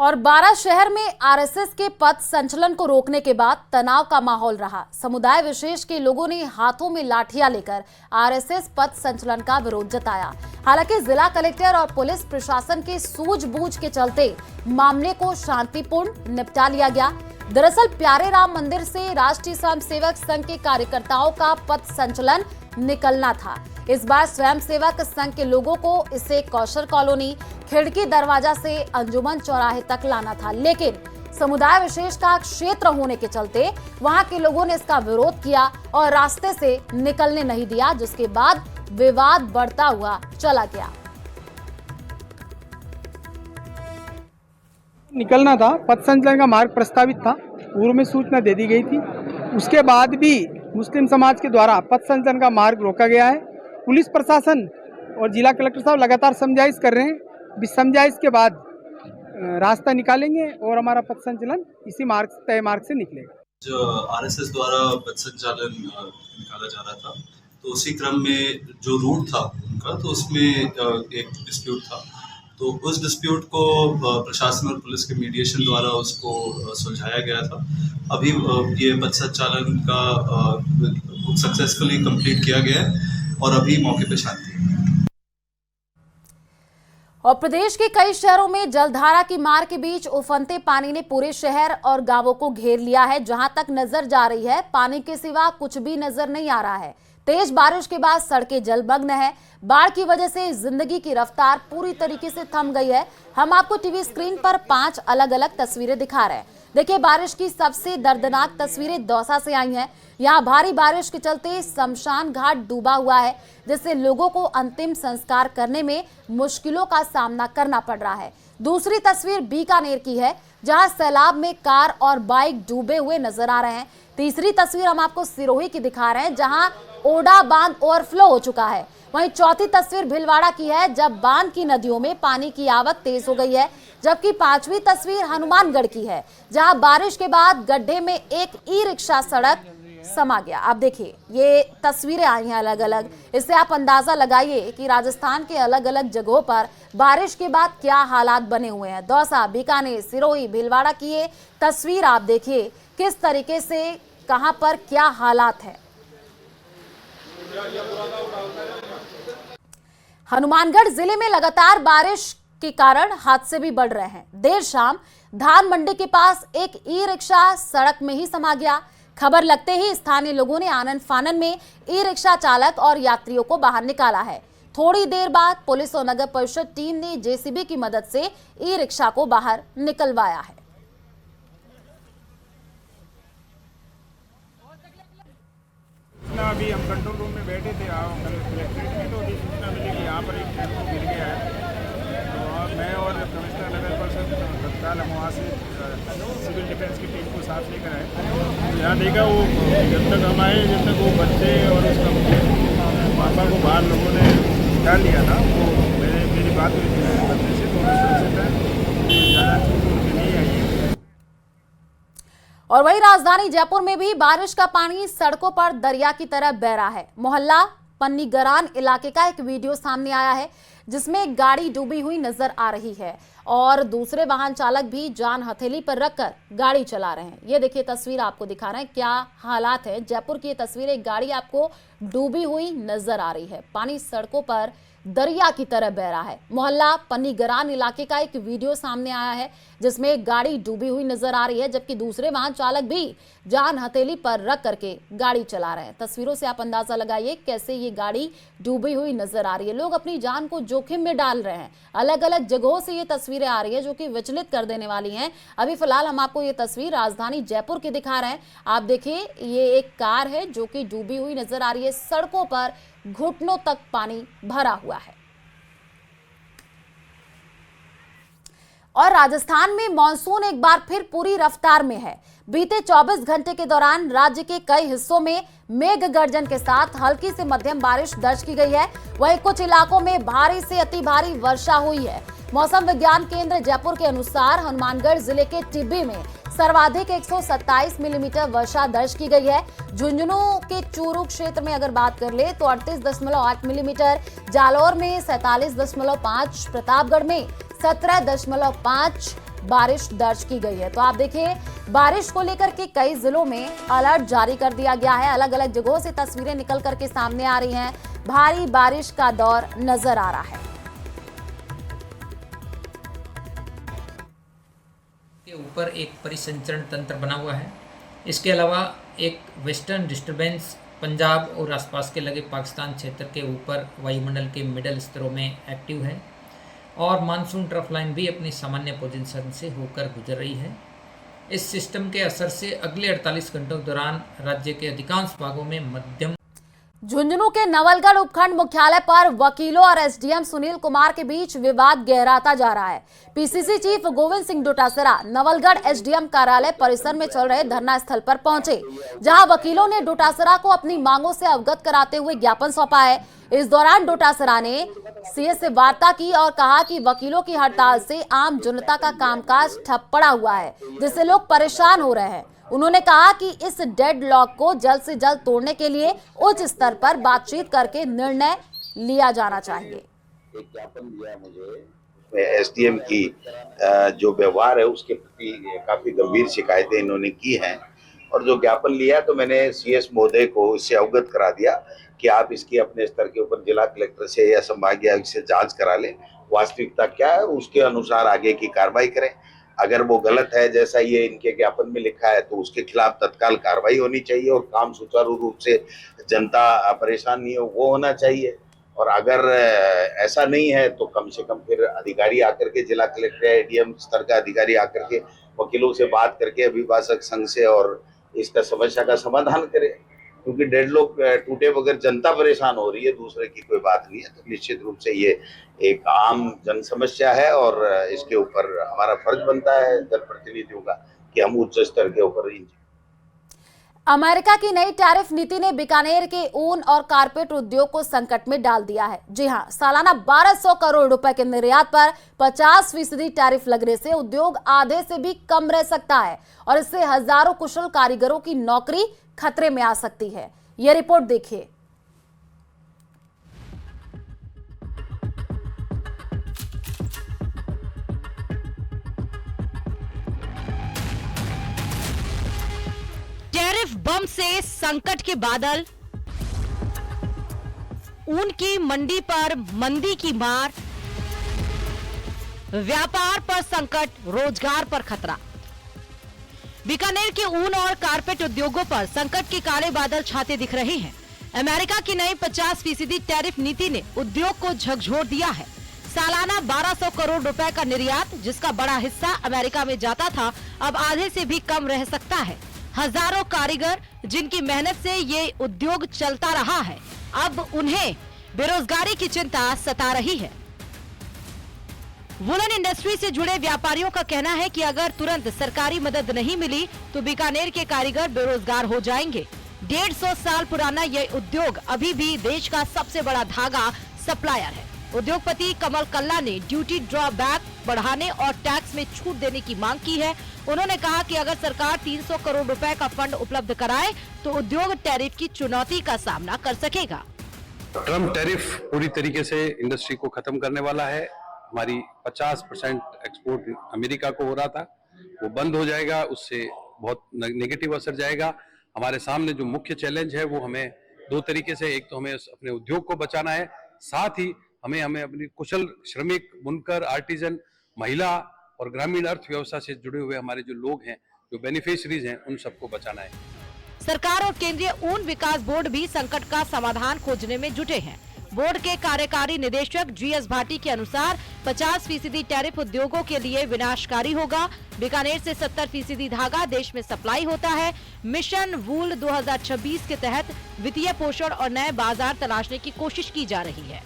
और 12 शहर में आरएसएस के पथ संचलन को रोकने के बाद तनाव का माहौल रहा। समुदाय विशेष के लोगों ने हाथों में लाठियां लेकर आरएसएस पथ संचलन का विरोध जताया। हालांकि जिला कलेक्टर और पुलिस प्रशासन के सूझबूझ के चलते मामले को शांतिपूर्ण निपटा लिया गया। दरअसल प्यारे राम मंदिर से राष्ट्रीय स्वयंसेवक संघ के कार्यकर्ताओं का पथ संचलन निकलना था। इस बार स्वयंसेवक संघ के लोगों को इसे कौशल कॉलोनी, खिड़की दरवाजा से अंजुमन चौराहे तक लाना था, लेकिन समुदाय विशेष का क्षेत्र होने के चलते वहां के लोगों ने इसका विरोध किया और रास्ते से निकलने नहीं दिया, जिसके बाद विवाद बढ़ता हुआ चला गया। निकलना था, पथ संचलन का मार्ग प्रस्तावित था, पूर्व में सूचना दे दी गई थी। उसके बाद भी मुस्लिम समाज के द्वारा पथ संचलन का मार्ग रोका गया है। पुलिस प्रशासन और जिला कलेक्टर साहब लगातार समझाइश कर रहे हैं। समझाइश के बाद रास्ता निकालेंगे और हमारा पथ संचलन इसी मार्ग, तय मार्ग से निकलेगा। जो आरएसएस द्वारा पथ संचालन निकाला जा रहा था, तो उसी क्रम में जो रूट था उनका, तो उसमें एक डिस्प्यूट था। तो उस डिस्प्यूट को प्रशासन और पुलिस के मीडिएशन द्वारा उसको सुलझाया गया था। अभी ये पथ संचालन का सक्सेसफुली कंप्लीट किया गया है और अभी मौके पे शांति है। और प्रदेश के कई शहरों में जलधारा की मार के बीच उफनते पानी ने पूरे शहर और गांवों को घेर लिया है। जहां तक नजर जा रही है, पानी के सिवा कुछ भी नजर नहीं आ रहा है। तेज बारिश के बाद सड़कें जलमग्न है। बाढ़ की वजह से जिंदगी की रफ्तार पूरी तरीके से थम गई है। हम आपको टीवी स्क्रीन पर 5 अलग अलग तस्वीरें दिखा रहे हैं। देखिए, बारिश की सबसे दर्दनाक तस्वीरें दौसा से आई हैं। यहाँ भारी बारिश के चलते शमशान घाट डूबा हुआ है, जिससे लोगों को अंतिम संस्कार करने में मुश्किलों का सामना करना पड़ रहा है। दूसरी तस्वीर बीकानेर की है, जहां सैलाब में कार और बाइक डूबे हुए नजर आ रहे हैं। तीसरी तस्वीर हम आपको सिरोही की दिखा रहे हैं, जहां ओडा बांध ओवरफ्लो हो चुका है। वहीं चौथी तस्वीर भीलवाड़ा की है, जब बांध की नदियों में पानी की आवक तेज हो गई है। जबकि 5वीं तस्वीर हनुमानगढ़ की है, जहां बारिश के बाद गड्ढे में एक ई रिक्शा सड़क समा गया। आप देखिए, ये तस्वीरें आई हैं अलग अलग। इससे आप अंदाजा लगाइए कि राजस्थान के अलग अलग जगहों पर बारिश के बाद क्या हालात बने हुए हैं। दौसा, बीकानेर, सिरोही, भीलवाड़ा की ये तस्वीर आप देखिए, किस तरीके से कहां पर क्या हालात है। हनुमानगढ़ जिले में लगातार बारिश के कारण हादसे भी बढ़ रहे हैं। देर शाम धान मंडी के पास एक ई रिक्शा सड़क में ही समा गया। खबर लगते ही स्थानीय लोगों ने आनन फानन में ई रिक्शा चालक और यात्रियों को बाहर निकाला है। थोड़ी देर बाद पुलिस और नगर परिषद टीम ने जेसीबी की मदद से ई रिक्शा को बाहर निकलवाया है। अभी हम कंट्रोल रूम में बैठे थे कलेक्ट्रेट में, तो अभी सूचना मिली कि यहाँ पर एक टेम्पो गिर गया है। तो मैं और कमिश्नर नगर परिषद तत्काल हम वहाँ से सिविल डिफेंस की टीम को साथ लेकर आए। तो यहाँ देखा वो जब तक हम आए, जब तक वो बच्चे और उसका पापा को बाहर लोगों ने उठा लिया था, वो मेरी बात हुई थी बच्चे से, तो ज़्यादा चोट उनकी नहीं आई है। और वही राजधानी जयपुर में भी बारिश का पानी सड़कों पर दरिया की तरह बह रहा है। मोहल्ला पन्नीगरान इलाके का एक वीडियो सामने आया है, जिसमें एक गाड़ी डूबी हुई नजर आ रही है और दूसरे वाहन चालक भी जान हथेली पर रखकर गाड़ी चला रहे हैं। ये देखिए, तस्वीर आपको दिखा रहे हैं क्या हालात है। जयपुर की ये तस्वीर, एक गाड़ी आपको डूबी हुई नजर आ रही है। पानी सड़कों पर दरिया की तरह बह रहा है। मोहल्ला पन्नीगरान इलाके का एक वीडियो सामने आया है, जिसमें एक गाड़ी डूबी हुई नजर आ रही है, जबकि दूसरे वाहन चालक भी जान हथेली पर रख करके गाड़ी चला रहे हैं। तस्वीरों से आप अंदाजा लगाइए कैसे ये गाड़ी डूबी हुई नजर आ रही है। लोग अपनी जान को जोखिम में डाल रहे हैं। अलग अलग जगहों से ये तस्वीरें आ रही है, जो कि विचलित कर देने वाली हैं। अभी फिलहाल हम आपको ये तस्वीर राजधानी जयपुर की दिखा रहे हैं। आप देखिए, ये एक कार है जो कि डूबी हुई नजर आ रही है। सड़कों पर घुटनों तक पानी भरा हुआ है। और राजस्थान में मॉनसून एक बार फिर पूरी रफ्तार में है। बीते 24 घंटे के दौरान राज्य के कई हिस्सों में मेघ गर्जन के साथ हल्की से मध्यम बारिश दर्ज की गई है। वहीं कुछ इलाकों में भारी से अति भारी वर्षा हुई है। मौसम विज्ञान केंद्र जयपुर के अनुसार हनुमानगढ़ जिले के टिब्बी में सर्वाधिक 127 मिलीमीटर वर्षा दर्ज की गई है। झुंझुनू के चूरू क्षेत्र में अगर बात कर ले तो 38.8 मिलीमीटर, जालौर में 47.5, प्रतापगढ़ में 17.5, बारिश दर्ज की गई है। तो आप देखिए, बारिश को लेकर के कई जिलों में अलर्ट जारी कर दिया गया है। अलग अलग जगहों से तस्वीरें निकल करके सामने आ रही हैं। भारी बारिश का दौर नजर आ रहा है। के ऊपर एक परिसंचरण तंत्र बना हुआ है। इसके अलावा एक वेस्टर्न डिस्टर्बेंस पंजाब और आसपास के लगे पाकिस्तान क्षेत्र के ऊपर वायुमंडल के मिडल स्तरों में एक्टिव है और मानसून ट्रफ लाइन भी अपनी सामान्य पोजीशन से होकर गुजर रही है। इस सिस्टम के असर से अगले 48 घंटों के दौरान राज्य के अधिकांश भागों में मध्यम। झुंझुनू के नवलगढ़ उपखंड मुख्यालय पर वकीलों और एसडीएम सुनील कुमार के बीच विवाद गहराता जा रहा है। PCC chief Govind Singh Dotasra Nawalgarh SDM कार्यालय परिसर में चल रहे धरना स्थल पर पहुंचे, जहां वकीलों ने डोटासरा को अपनी मांगों से अवगत कराते हुए ज्ञापन सौंपा है। इस दौरान डोटासरा ने सीएस से वार्ता की और कहा कि वकीलों की हड़ताल से आम जनता का कामकाज ठप पड़ा हुआ है, जिससे लोग परेशान हो रहे हैं। उन्होंने कहा कि इस डेडलॉक को जल्द से जल्द तोड़ने के लिए उच्च स्तर पर बातचीत करके निर्णय लिया जाना चाहिए। एक ज्ञापन दिया मुझे, एसडीएम की जो व्यवहार है उसके प्रति काफी गंभीर शिकायतें इन्होंने की हैं और जो ज्ञापन लिया तो मैंने सीएस महोदय को इससे अवगत करा दिया कि आप इसकी अपने स्तर के ऊपर जिला कलेक्टर से या संभागीय आयुक्त से जांच करा लें, वास्तविकता क्या है, उसके अनुसार आगे की कार्रवाई करें। अगर वो गलत है जैसा ये इनके ज्ञापन में लिखा है तो उसके खिलाफ तत्काल कार्रवाई होनी चाहिए और काम सुचारू रूप से जनता परेशान नहीं हो वो होना चाहिए। और अगर ऐसा नहीं है तो कम से कम फिर अधिकारी आकर के, जिला कलेक्टर या एडीएम स्तर का अधिकारी आकर के वकीलों से बात करके अभिभाषक संघ से और इसका समस्या का समाधान करे, क्योंकि डेडलॉक टूटे बगैर जनता परेशान हो रही है, दूसरे की कोई बात नहीं है। तो निश्चित रूप से ये एक आम जन समस्या है और इसके ऊपर हमारा फर्ज बनता है जनप्रतिनिधियों का कि हम उच्च स्तर के ऊपर। अमेरिका की नई टैरिफ नीति ने बीकानेर के ऊन और कारपेट उद्योग को संकट में डाल दिया है। जी हां, सालाना 1200 करोड़ रुपए के निर्यात पर 50% टैरिफ लगने से उद्योग आधे से भी कम रह सकता है और इससे हजारों कुशल कारीगरों की नौकरी खतरे में आ सकती है। यह रिपोर्ट देखिए। टैरिफ बम से संकट के बादल, ऊन की मंडी पर मंदी की मार, व्यापार पर संकट, रोजगार पर खतरा। बीकानेर के ऊन और कारपेट उद्योगों पर संकट के काले बादल छाते दिख रहे हैं। अमेरिका की नई 50% टैरिफ नीति ने उद्योग को झकझोर दिया है। सालाना 1200 करोड़ रुपए का निर्यात, जिसका बड़ा हिस्सा अमेरिका में जाता था, अब आधे से भी कम रह सकता है। हजारों कारीगर जिनकी मेहनत से ये उद्योग चलता रहा है, अब उन्हें बेरोजगारी की चिंता सता रही है। वुलन इंडस्ट्री से जुड़े व्यापारियों का कहना है कि अगर तुरंत सरकारी मदद नहीं मिली तो बीकानेर के कारीगर बेरोजगार हो जाएंगे। 150 साल पुराना यह उद्योग अभी भी देश का सबसे बड़ा धागा सप्लायर है। उद्योगपति कमल कल्ला ने ड्यूटी ड्रॉबैक बढ़ाने और टैक्स में छूट देने की मांग की है। उन्होंने कहा कि अगर सरकार 300 करोड़ रुपए का फंड उपलब्ध कराए तो उद्योग टैरिफ की चुनौती का सामना कर सकेगा। ट्रम्प टैरिफ पूरी तरीके से इंडस्ट्री को खत्म करने वाला है। हमारी 50% एक्सपोर्ट अमेरिका को हो रहा था, वो बंद हो जाएगा, उससे बहुत नेगेटिव असर जाएगा। हमारे सामने जो मुख्य चैलेंज है वो हमें दो तरीके से, एक तो हमें अपने उद्योग को बचाना है, साथ ही हमें अपनी कुशल श्रमिक, बुनकर, आर्टिजन, महिला और ग्रामीण अर्थव्यवस्था से जुड़े हुए हमारे जो लोग हैं, जो बेनिफिशरीज हैं, उन सबको बचाना है। सरकार और केंद्रीय ऊन विकास बोर्ड भी संकट का समाधान खोजने में जुटे हैं। बोर्ड के कार्यकारी निदेशक जीएस भाटी के अनुसार 50% टैरिफ उद्योगों के लिए विनाशकारी होगा। बीकानेर से 70% धागा देश में सप्लाई होता है। मिशन वूल 2026 के तहत वित्तीय पोषण और नए बाजार तलाशने की कोशिश की जा रही है।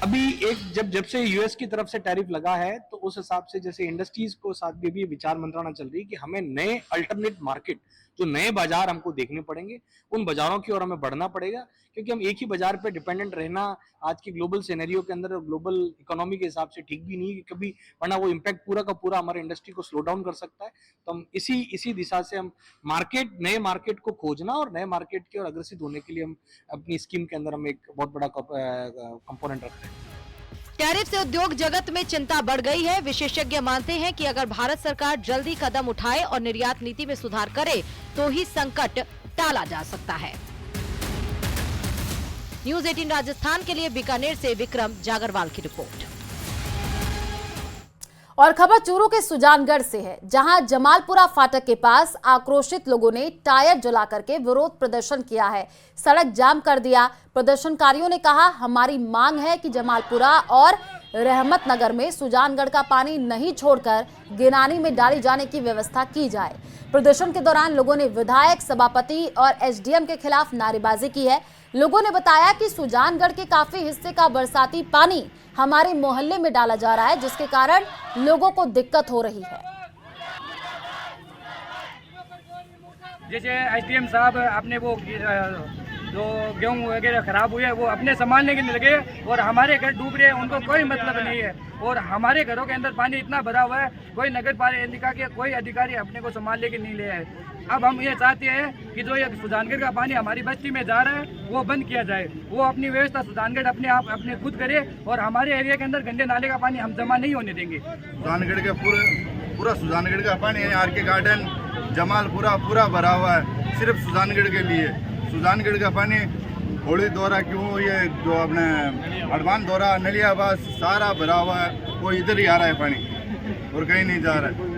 अभी एक जब से यूएस की तरफ से टैरिफ लगा है तो उस हिसाब से जैसे इंडस्ट्रीज को साथ भी विचार मंत्रणा चल रही है कि हमें नए अल्टरनेट मार्केट, जो नए बाजार हमको देखने पड़ेंगे, उन बाजारों की ओर हमें बढ़ना पड़ेगा, क्योंकि हम एक ही बाजार पे डिपेंडेंट रहना आज के ग्लोबल सिनेरियो के अंदर, ग्लोबल इकोनॉमी के हिसाब से ठीक भी नहीं है कभी, वरना वो इम्पैक्ट पूरा का पूरा हमारे इंडस्ट्री को स्लो डाउन कर सकता है। तो हम इसी दिशा से हम नए मार्केट को खोजना और नए मार्केट की ओर अग्रसित होने के लिए हम अपनी स्कीम के अंदर हम एक बहुत बड़ा कंपोनेंट रख रहे हैं। टैरिफ से उद्योग जगत में चिंता बढ़ गई है। विशेषज्ञ मानते हैं कि अगर भारत सरकार जल्दी कदम उठाए और निर्यात नीति में सुधार करे तो ही संकट टाला जा सकता है। न्यूज़ 18 राजस्थान के लिए बीकानेर से विक्रम जागरवाल की रिपोर्ट। और खबर चूरू के सुजानगढ़ से है, जहां जमालपुरा फाटक के पास आक्रोशित लोगों ने टायर जला करके विरोध प्रदर्शन किया है, सड़क जाम कर दिया। प्रदर्शनकारियों ने कहा, हमारी मांग है कि जमालपुरा और रहमत नगर में सुजानगढ़ का पानी नहीं छोड़कर गिनानी में डाली जाने की व्यवस्था की जाए। प्रदर्शन के दौरान लोगों ने विधायक, सभापति और एसडीएम के खिलाफ नारेबाजी की है। लोगों ने बताया कि सुजानगढ़ के काफी हिस्से का बरसाती पानी हमारे मोहल्ले में डाला जा रहा है, जिसके कारण लोगों को दिक्कत हो रही है। जैसे एसडीएम साहब अपने वो जो गेहूँ वगैरह खराब हुए वो अपने संभालने के लिए लगे और हमारे घर डूब रहे हैं, उनको कोई मतलब नहीं है। और हमारे घरों के अंदर पानी इतना भरा हुआ है, कोई नगर पालिका के कोई अधिकारी अपने को संभालने के नहीं ले आए। अब हम ये चाहते हैं कि जो ये सुजानगढ़ का पानी हमारी बस्ती में जा रहा है वो बंद किया जाए। वो अपनी व्यवस्था सुजानगढ़ अपने खुद करे और हमारे एरिया के अंदर गंदे नाले का पानी हम जमा नहीं होने देंगे। सुजानगढ़ के पूरा सुजानगढ़ का पानी आर के गार्डन जमालपुरा पूरा भरा हुआ है, सिर्फ सुजानगढ़ के लिए। सुजानगढ़ का पानी होली द्वारा क्यों ये जो अपने हड़वान द्वारा नलियाबाद सारा भरा हुआ है, वो इधर ही आ रहा है पानी और कहीं नहीं जा रहा है।